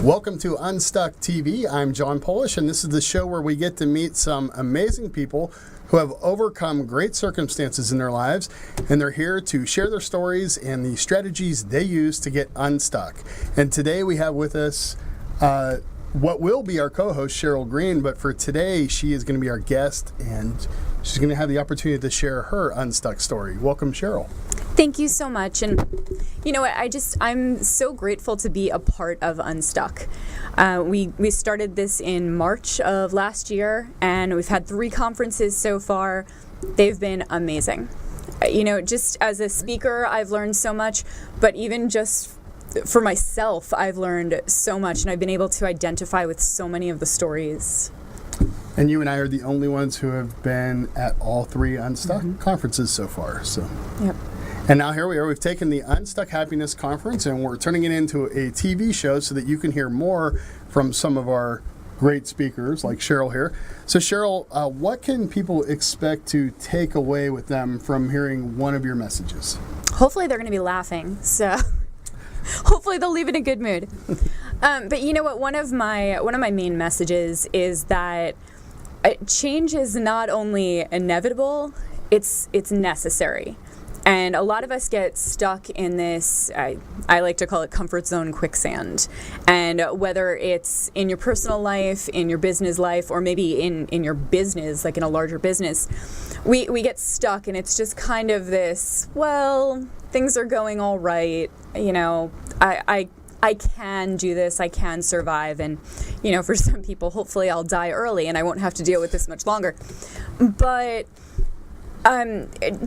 Welcome to Unstuck TV. I'm John Polish, and this is the show where we get to meet some amazing people who have overcome great circumstances in their lives, and they're here to share their stories and the strategies they use to get unstuck. And today we have with us what will be our co-host, Cheryl Green, but for today she is going to be our guest, and she's going to have the opportunity to share her unstuck story. Welcome, Cheryl. Thank you so much. And you know what, I'm so grateful to be a part of Unstuck. We started this in March of last year, and we've had 3 conferences so far. They've been amazing. You know, just as a speaker, I've learned so much, but even just for myself, I've learned so much, and I've been able to identify with so many of the stories. And you and I are the only ones who have been at all 3 Unstuck conferences so far. So. Yep. And now here we are. We've taken the Unstuck Happiness Conference and we're turning it into a TV show so that you can hear more from some of our great speakers like Cheryl here. So Cheryl, what can people expect to take away with them from hearing one of your messages? Hopefully they're going to be laughing. So hopefully they'll leave in a good mood. But you know what? One of my main messages is that change is not only inevitable, it's necessary. And a lot of us get stuck in this, I like to call it comfort zone quicksand. And whether it's in your personal life, in your business life, or maybe in your business, like in a larger business, we get stuck, and it's just kind of this, well, things are going all right, you know, I can do this, I can survive, and, you know, for some people, hopefully I'll die early and I won't have to deal with this much longer. But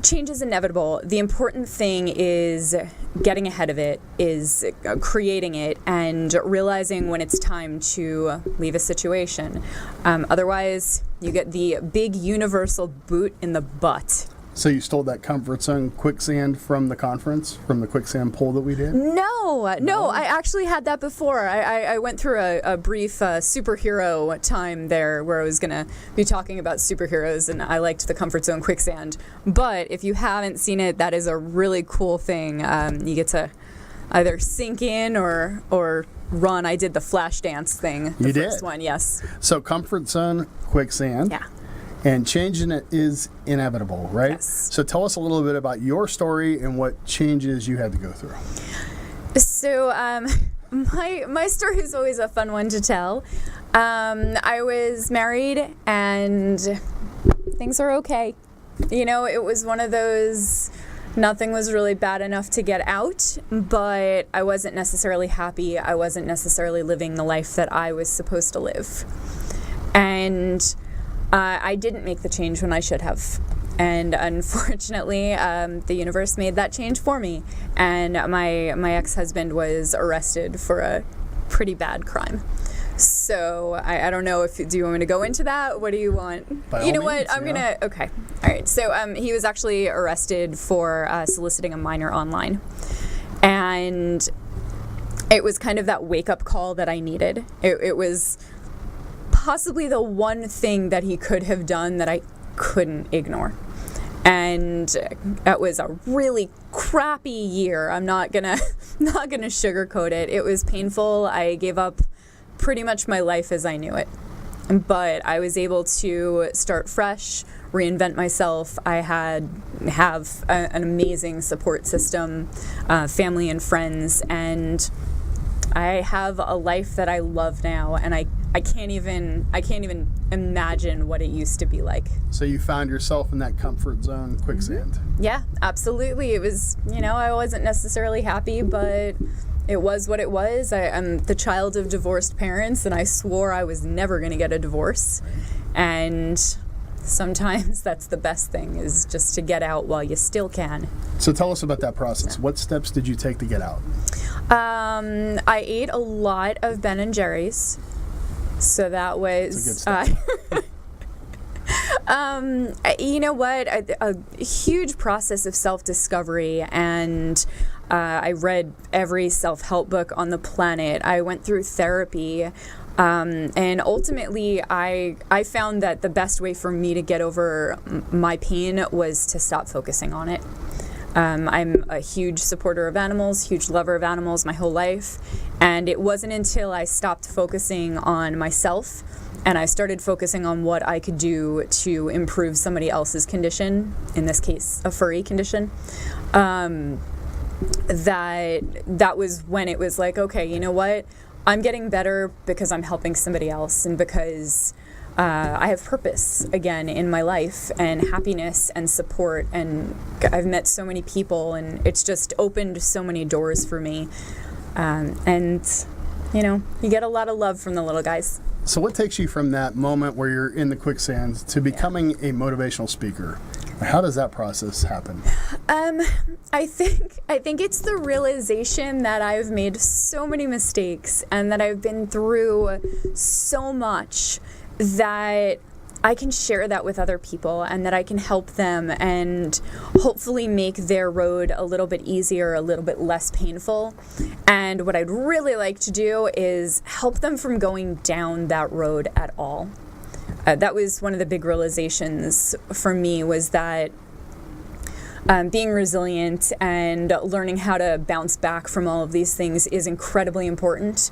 change is inevitable. The important thing is getting ahead of it, is creating it, and realizing when it's time to leave a situation. Otherwise, you get the big universal boot in the butt. So you stole that comfort zone quicksand from the conference, from the quicksand poll that we did? No, I actually had that before. I went through a brief superhero time there where I was going to be talking about superheroes, and I liked the comfort zone quicksand. But if you haven't seen it, that is a really cool thing. You get to either sink in or run. I did the flash dance thing, the first one, yes. So comfort zone quicksand. Yeah. And changing it is inevitable, right? Yes. So tell us a little bit about your story and what changes you had to go through. So my story is always a fun one to tell. I was married and things are okay. You know, it was one of those, nothing was really bad enough to get out, but I wasn't necessarily happy. I wasn't necessarily living the life that I was supposed to live. And I didn't make the change when I should have. And unfortunately, the universe made that change for me. And my ex-husband was arrested for a pretty bad crime. So I don't know do you want me to go into that? What do you want? By you know all what? means, I'm gonna. Okay. All right. So he was actually arrested for soliciting a minor online, and it was kind of that wake-up call that I needed. It was possibly the one thing that he could have done that I couldn't ignore. And that was a really crappy year. I'm not gonna sugarcoat it. It was painful. I gave up pretty much my life as I knew it. But I was able to start fresh, reinvent myself. I have an amazing support system, family and friends, and I have a life that I love now, and I can't even imagine what it used to be like. So you found yourself in that comfort zone quicksand. Yeah, absolutely. It was, you know, I wasn't necessarily happy, but it was what it was. I'm the child of divorced parents, and I swore I was never going to get a divorce. And sometimes that's the best thing, is just to get out while you still can. So tell us about that process. What steps did you take to get out? I ate a lot of Ben & Jerry's. So that was, you know what, a huge process of self-discovery, and I read every self-help book on the planet. I went through therapy, and ultimately I found that the best way for me to get over my pain was to stop focusing on it. I'm a huge supporter of animals, huge lover of animals my whole life. And it wasn't until I stopped focusing on myself and I started focusing on what I could do to improve somebody else's condition, in this case, a furry condition, that was when it was like, okay, you know what? I'm getting better because I'm helping somebody else and because I have purpose again in my life and happiness and support, and I've met so many people and it's just opened so many doors for me. And, you know, you get a lot of love from the little guys. So what takes you from that moment where you're in the quicksand to becoming a motivational speaker? How does that process happen? I think it's the realization that I've made so many mistakes and that I've been through so much that I can share that with other people and that I can help them and hopefully make their road a little bit easier, a little bit less painful. And what I'd really like to do is help them from going down that road at all. That was one of the big realizations for me, was that being resilient and learning how to bounce back from all of these things is incredibly important.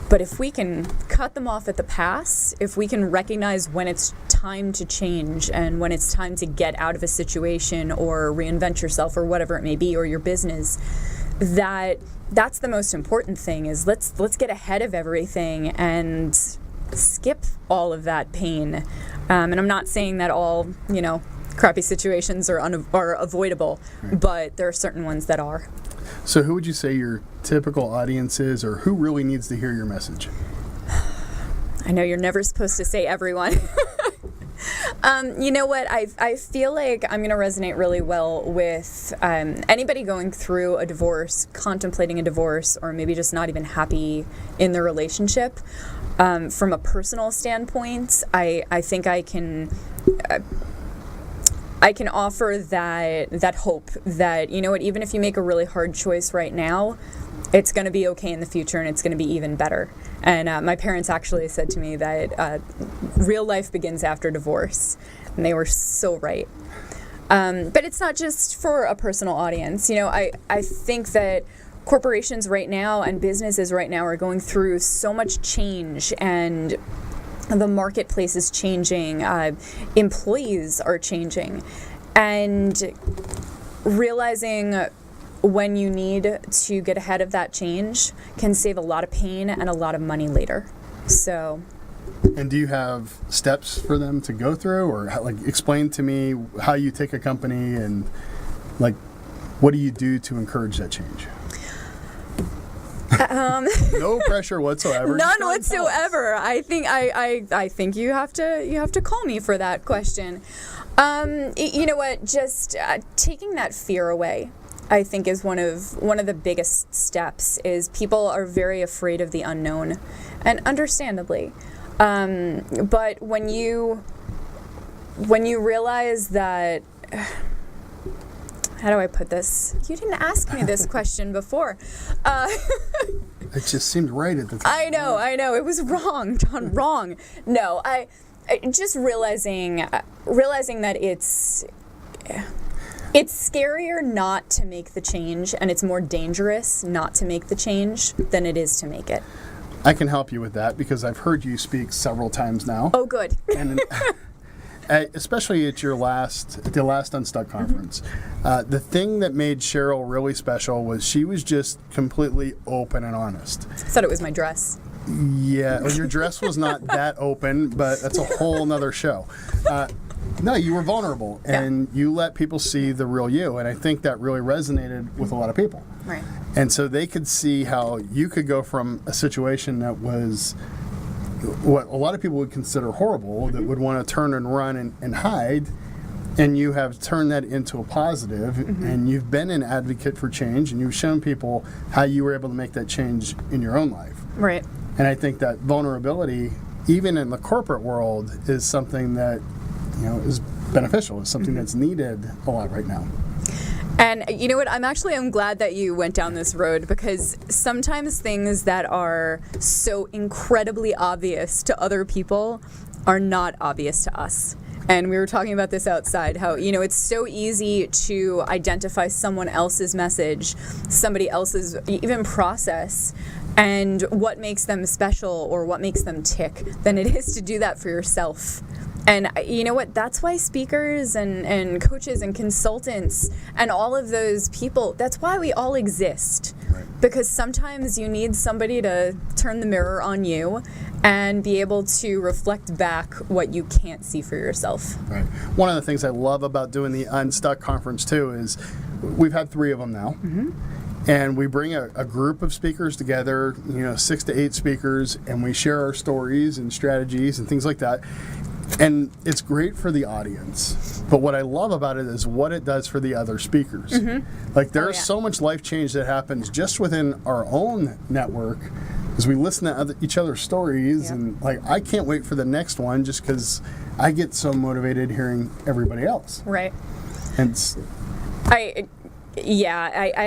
But if we can cut them off at the pass, if we can recognize when it's time to change and when it's time to get out of a situation or reinvent yourself or whatever it may be, or your business, that's the most important thing, is let's get ahead of everything and skip all of that pain. And I'm not saying that all, you know, crappy situations are avoidable, right, but there are certain ones that are. So who would you say your typical audience is, or who really needs to hear your message? I know you're never supposed to say everyone. You know what? I feel like I'm going to resonate really well with anybody going through a divorce, contemplating a divorce, or maybe just not even happy in their relationship. From a personal standpoint, I think I can offer that hope that, you know what, even if you make a really hard choice right now, it's going to be okay in the future and it's going to be even better. And my parents actually said to me that real life begins after divorce, and they were so right. But it's not just for a personal audience. You know, I think that corporations right now and businesses right now are going through so much change, and the marketplace is changing, employees are changing, and realizing when you need to get ahead of that change can save a lot of pain and a lot of money later. So. And do you have steps for them to go through, or explain to me how you take a company and what do you do to encourage that change? No pressure whatsoever. None whatsoever. I think you have to call me for that question. You know what? Just taking that fear away, I think, is one of the biggest steps. Is people are very afraid of the unknown, and understandably. But when you realize that. How do I put this? You didn't ask me this question before. It just seemed right at the time. I know. It was wrong, John, wrong. No, I just realizing that it's scarier not to make the change, and it's more dangerous not to make the change than it is to make it. I can help you with that because I've heard you speak several times now. Oh, good. And especially at the last Unstuck conference. The thing that made Cheryl really special was she was just completely open and honest. I thought it was my dress. Yeah, well, your dress was not that open, but that's a whole nother show. No, you were vulnerable, and you let people see the real you, and I think that really resonated with a lot of people. Right. And so they could see how you could go from a situation that was what a lot of people would consider horrible, that would want to turn and run and hide, and you have turned that into a positive, and you've been an advocate for change, and you've shown people how you were able to make that change in your own life. Right. And I think that vulnerability, even in the corporate world, is something that, you know, is beneficial, is something that's needed a lot right now. And you know what? I'm glad that you went down this road, because sometimes things that are so incredibly obvious to other people are not obvious to us. And we were talking about this outside, how, it's so easy to identify someone else's message, somebody else's even process, and what makes them special or what makes them tick than it is to do that for yourself. And you know what? That's why speakers and coaches and consultants and all of those people, that's why we all exist. Right. Because sometimes you need somebody to turn the mirror on you and be able to reflect back what you can't see for yourself. Right. One of the things I love about doing the Unstuck conference too is we've had 3 of them now. Mm-hmm. And we bring a group of speakers together, 6 to 8 speakers, and we share our stories and strategies and things like that. And it's great for the audience. But what I love about it is what it does for the other speakers. Mm-hmm. Like there's so much life change that happens just within our own network as we listen to each other's stories. Yeah. And like, I can't wait for the next one just because I get so motivated hearing everybody else. Right. And I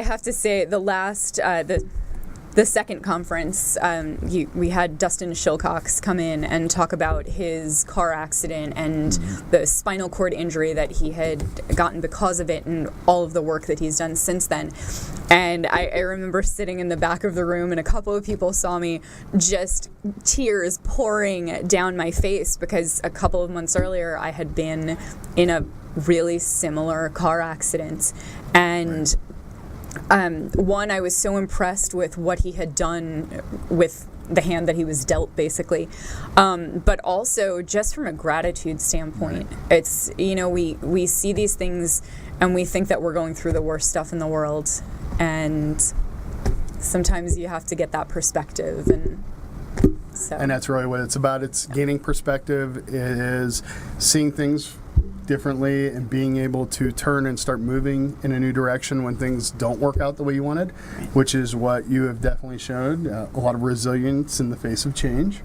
have to say the last, the second conference, we had Dustin Shilcox come in and talk about his car accident and the spinal cord injury that he had gotten because of it and all of the work that he's done since then. And I remember sitting in the back of the room and a couple of people saw me, just tears pouring down my face because a couple of months earlier I had been in a really similar car accident. And one, I was so impressed with what he had done with the hand that he was dealt, basically. But also, just from a gratitude standpoint, it's, we see these things and we think that we're going through the worst stuff in the world. And sometimes you have to get that perspective. And that's really what it's about. It's gaining perspective. It is seeing things differently and being able to turn and start moving in a new direction when things don't work out the way you wanted, which is what you have definitely shown, a lot of resilience in the face of change.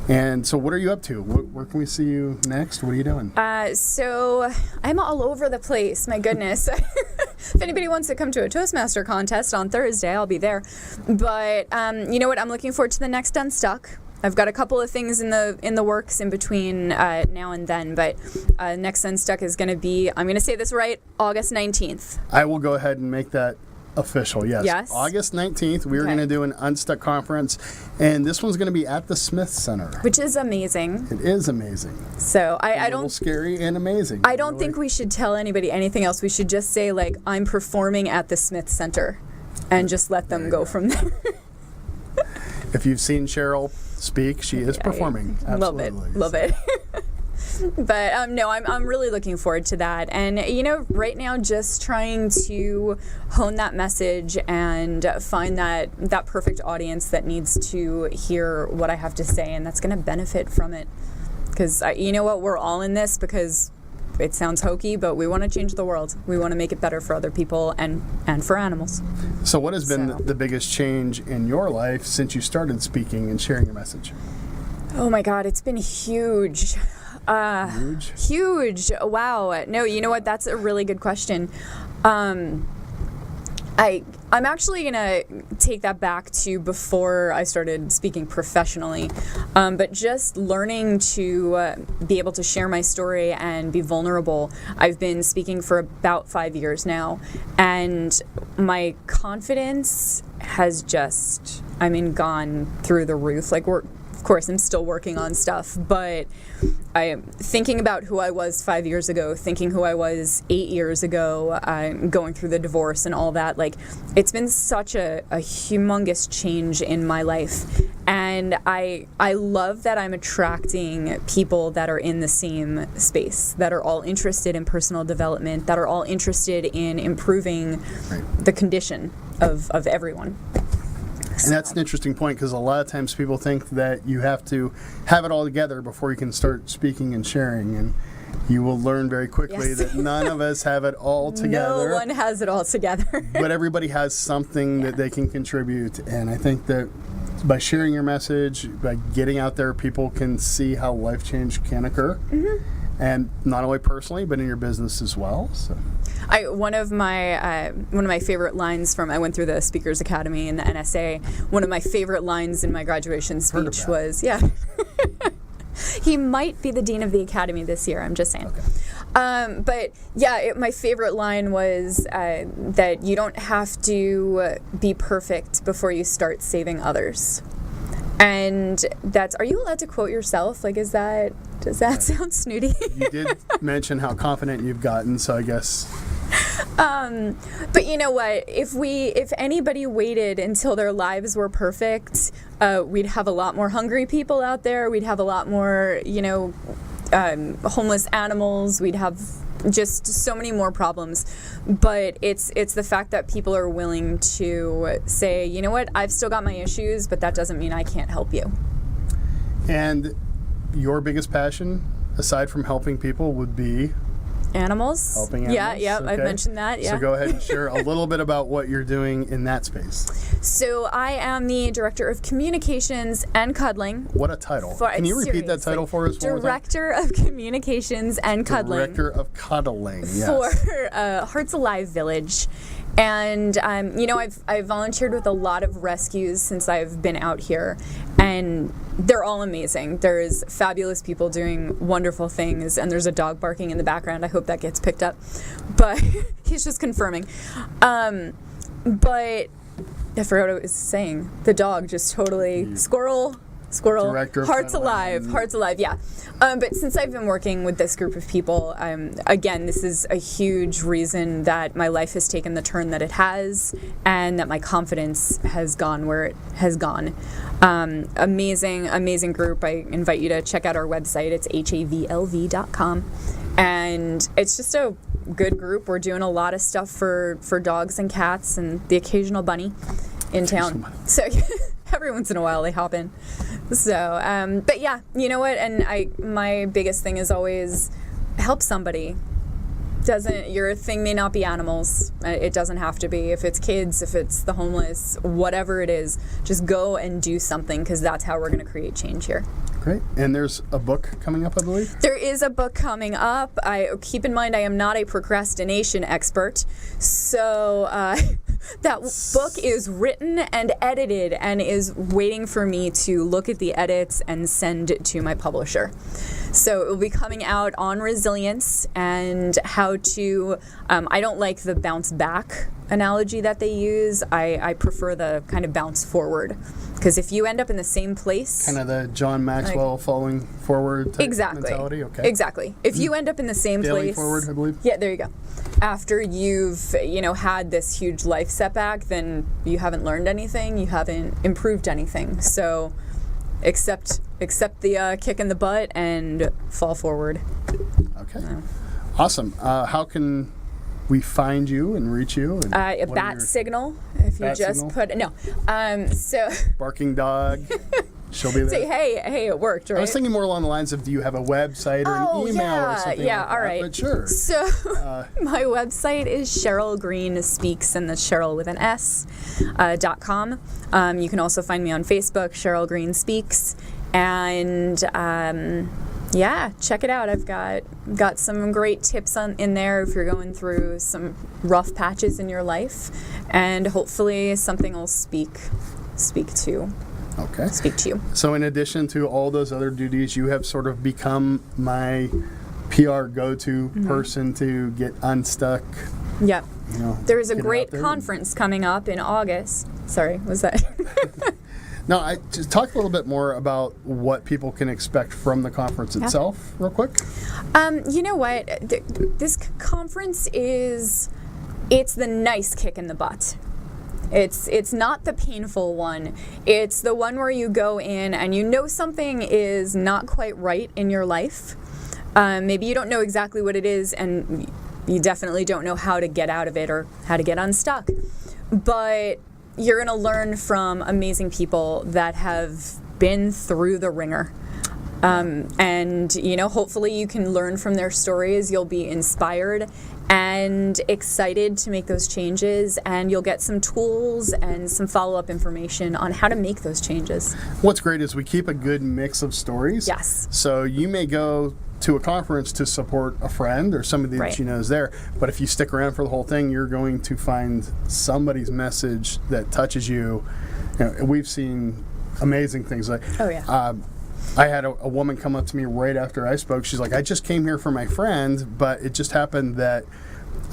And so what are you up to? Where can we see you next? What are you doing? So I'm all over the place, my goodness. If anybody wants to come to a Toastmaster contest on Thursday, I'll be there. But you know what? I'm looking forward to the next Unstuck. I've got a couple of things in the works in between now and then, but next Unstuck is going to be, I'm going to say this right, August 19th. I will go ahead and make that official, yes. August 19th, we're going to do an Unstuck conference, and this one's going to be at the Smith Center. Which is amazing. It is amazing. So I don't... A little scary and amazing. I don't think we should tell anybody anything else. We should just say, like, I'm performing at the Smith Center, and just let them go from there. If you've seen Cheryl speak, she is performing. Absolutely. Love it. But no, I'm really looking forward to that. And right now, just trying to hone that message and find that perfect audience that needs to hear what I have to say, and that's going to benefit from it. Because you know what, we're all in this because it sounds hokey, but we want to change the world. We want to make it better for other people and for animals. So what has been the biggest change in your life since you started speaking and sharing your message? Oh my God, it's been huge. Huge. Wow. No, you know what? That's a really good question. I'm actually going to take that back to before I started speaking professionally. But just learning to be able to share my story and be vulnerable. I've been speaking for about 5 years now. And my confidence has just, gone through the roof. Of course, I'm still working on stuff, but I am thinking about who I was 5 years ago, thinking who I was 8 years ago, going through the divorce and all that. It's been such a humongous change in my life. And I love that I'm attracting people that are in the same space, that are all interested in personal development, that are all interested in improving the condition of everyone. And that's an interesting point because a lot of times people think that you have to have it all together before you can start speaking and sharing. And you will learn very quickly that none of us have it all together. No one has it all together. But everybody has something that they can contribute. And I think that by sharing your message, by getting out there, people can see how life change can occur. Mm-hmm. And not only personally, but in your business as well. So. One of my favorite lines from, I went through the Speakers Academy and the NSA. One of my favorite lines in my graduation speech was, He might be the dean of the academy this year. I'm just saying. Okay. But yeah, my favorite line was that you don't have to be perfect before you start saving others. And are you allowed to quote yourself? Like, does that sound snooty? You did mention how confident you've gotten, so I guess. But you know what? If anybody waited until their lives were perfect, we'd have a lot more hungry people out there. We'd have a lot more, homeless animals. We'd have just so many more problems. But it's the fact that people are willing to say, you know what? I've still got my issues, but that doesn't mean I can't help you. And your biggest passion, aside from helping people, would be? Animals. Helping animals? Yeah, okay. I've mentioned that, yeah. So go ahead and share a little bit about what you're doing in that space. So I am the Director of Communications and Cuddling. What a title. Can you repeat that title for us one more time? Director of Communications and Cuddling. Director of Cuddling, yes. For Hearts Alive Village. And, I've volunteered with a lot of rescues since I've been out here, and they're all amazing. There's fabulous people doing wonderful things, and there's a dog barking in the background. I hope that gets picked up. But he's just confirming. But I forgot what I was saying. The dog just totally... Squirrel, Director of Hearts Cuddling. Alive, yeah. But since I've been working with this group of people, again, this is a huge reason that my life has taken the turn that it has, and that my confidence has gone where it has gone. Amazing group. I invite you to check out our website. It's havlv.com. And it's just a good group. We're doing a lot of stuff for dogs and cats and the occasional bunny in town. So every once in a while they hop in. So, but yeah, you know what? And my biggest thing is always help somebody. Your thing may not be animals. It doesn't have to be. If it's kids, if it's the homeless, whatever it is, just go and do something, because that's how we're going to create change here. Great. And there's a book coming up, I believe? There is a book coming up. Keep in mind, I am not a procrastination expert. So that book is written and edited and is waiting for me to look at the edits and send it to my publisher. So it will be coming out on resilience and how to, I don't like the bounce back analogy that they use. I prefer the kind of bounce forward. Because if you end up in the same place... Kind of the John Maxwell falling forward type mentality? Okay. Exactly. If you end up in the same Failing place... forward, I believe? Yeah, there you go. After you've, had this huge life setback, then you haven't learned anything, you haven't improved anything. So accept the kick in the butt and fall forward. Okay. Awesome. How can we find you and reach you? And a bat signal. If you just signal? put so barking dog. She'll be there. Say hey, it worked, right? I was thinking more along the lines of, do you have a website or an email or something? Yeah, like all right. But sure. So my website is Cheryl Green Speaks, and that's Cheryl with an S.com. You can also find me on Facebook, Cheryl Green Speaks, and check it out. I've got some great tips in there if you're going through some rough patches in your life, and hopefully something will speak to you. Okay. Speak to you. So in addition to all those other duties, you have sort of become my PR go-to person to get unstuck. Yep. There is a great conference coming up in August. Sorry, was that? No, I just talk a little bit more about what people can expect from the conference itself, real quick. You know what? This conference it's the nice kick in the butt. It's not the painful one. It's the one where you go in and you know something is not quite right in your life. Maybe you don't know exactly what it is, and you definitely don't know how to get out of it or how to get unstuck. But you're going to learn from amazing people that have been through the ringer. And hopefully you can learn from their stories. You'll be inspired and excited to make those changes, and you'll get some tools and some follow-up information on how to make those changes. What's great is we keep a good mix of stories. Yes. So you may go to a conference to support a friend or somebody that you know is there, but if you stick around for the whole thing, you're going to find somebody's message that touches you. We've seen amazing things like I had a woman come up to me right after I spoke. She's like, I just came here for my friend, but it just happened that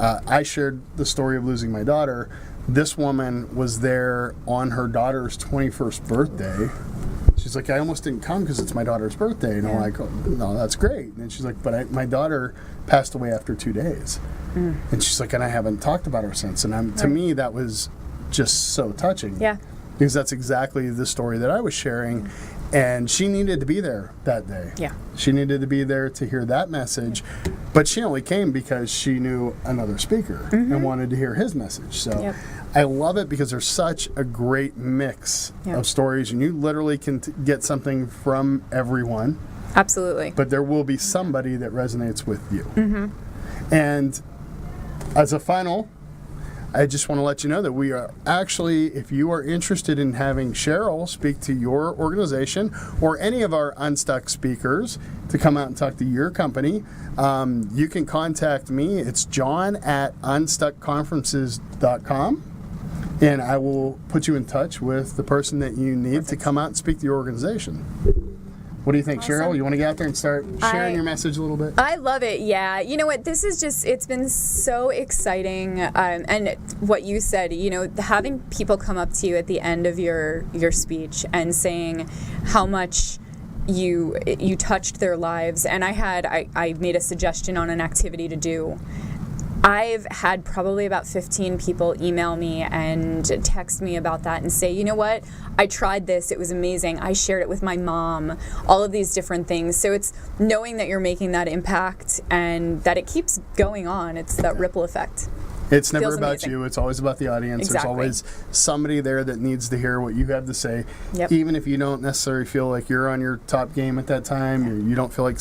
I shared the story of losing my daughter. This woman was there on her daughter's 21st birthday. She's like, I almost didn't come because it's my daughter's birthday. And I'm like, oh, no, that's great. And she's like, but my daughter passed away after 2 days. And she's like, and I haven't talked about her since. And to me, that was just so touching. Yeah. Because that's exactly the story that I was sharing. And she needed to be there that day. Yeah. She needed to be there to hear that message. But she only came because she knew another speaker and wanted to hear his message. So I love it because there's such a great mix of stories. And you literally can get something from everyone. Absolutely. But there will be somebody that resonates with you. And as a final, I just want to let you know that we are actually, if you are interested in having Cheryl speak to your organization or any of our Unstuck speakers to come out and talk to your company, you can contact me. It's john@unstuckconferences.com, and I will put you in touch with the person that you need to come out and speak to your organization. What do you think, Cheryl? You want to get out there and start sharing your message a little bit? I love it, yeah. You know what, this is just, it's been so exciting. And what you said, you know, having people come up to you at the end of your speech and saying how much you touched their lives. And I made a suggestion on an activity to do. I've had probably about 15 people email me and text me about that and say, you know what, I tried this, it was amazing, I shared it with my mom, all of these different things. So it's knowing that you're making that impact and that it keeps going on. It's that ripple effect. It's never about you. It's always about the audience. Exactly. There's always somebody there that needs to hear what you have to say. Yep. Even if you don't necessarily feel like you're on your top game at that time, you don't feel like,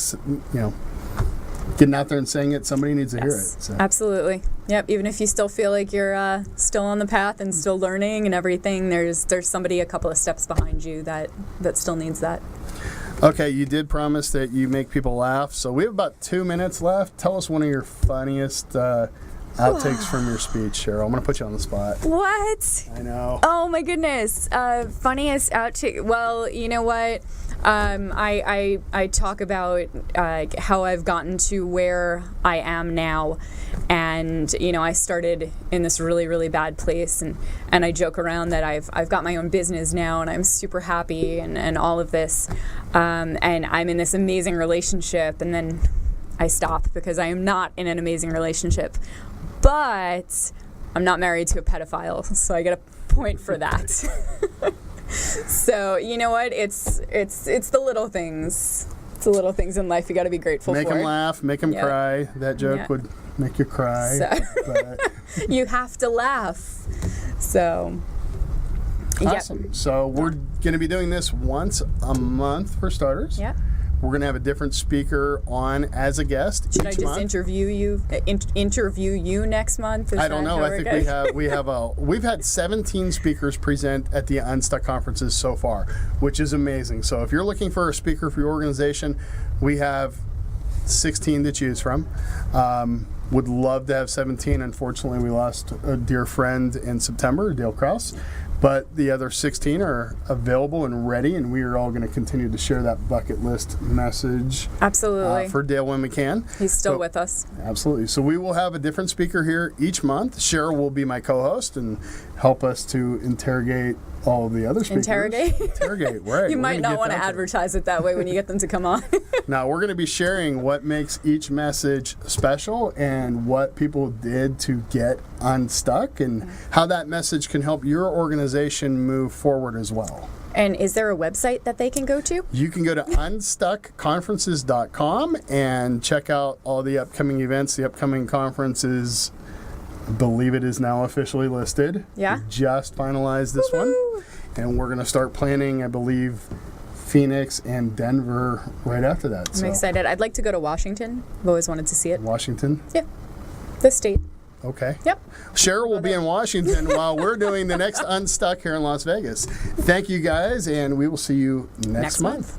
getting out there and saying it, somebody needs to hear it. So. Absolutely. Yep. Even if you still feel like you're still on the path and still learning and everything, there's somebody a couple of steps behind you that still needs that. Okay, you did promise that you make people laugh, so we have about 2 minutes left. Tell us one of your funniest outtakes from your speech, Cheryl. I'm going to put you on the spot. What? I know. Oh my goodness. Funniest outtake. Well, you know what? I talk about how I've gotten to where I am now, and I started in this really, really bad place, and I joke around that I've got my own business now, and I'm super happy, and all of this, and I'm in this amazing relationship, and then I stop because I am not in an amazing relationship, but I'm not married to a pedophile, so I get a point for that. So you know what? It's the little things. It's the little things in life you got to be grateful make for. Make them laugh. Make them cry. That joke would make you cry. So but. You have to laugh. So. Awesome. So we're going to be doing this once a month for starters. Yeah. We're going to have a different speaker on as a guest Should each I just month. interview you next month? I don't know. I think we've had 17 speakers present at the Unstuck conferences so far, which is amazing. So if you're looking for a speaker for your organization, we have 16 to choose from. Would love to have 17. Unfortunately, we lost a dear friend in September, Dale Krause. But the other 16 are available and ready, and we are all going to continue to share that bucket list message. Absolutely. For Dale when we can. He's still with us. Absolutely. So we will have a different speaker here each month. Cheryl will be my co-host and help us to interrogate all of the other speakers. Interrogate, right. You might not want to advertise it that way when you get them to come on. Now, we're going to be sharing what makes each message special and what people did to get unstuck and how that message can help your organization move forward as well. And is there a website that they can go to? You can go to unstuckconferences.com and check out all the upcoming events, the upcoming conferences. I believe it is now officially listed. Yeah. We just finalized this one. And we're going to start planning, I believe, Phoenix and Denver right after that. I'm excited. I'd like to go to Washington. I've always wanted to see it. Washington? Yeah. The state. Okay. Yep. Cheryl will be in Washington while we're doing the next Unstuck here in Las Vegas. Thank you guys, and we will see you next month.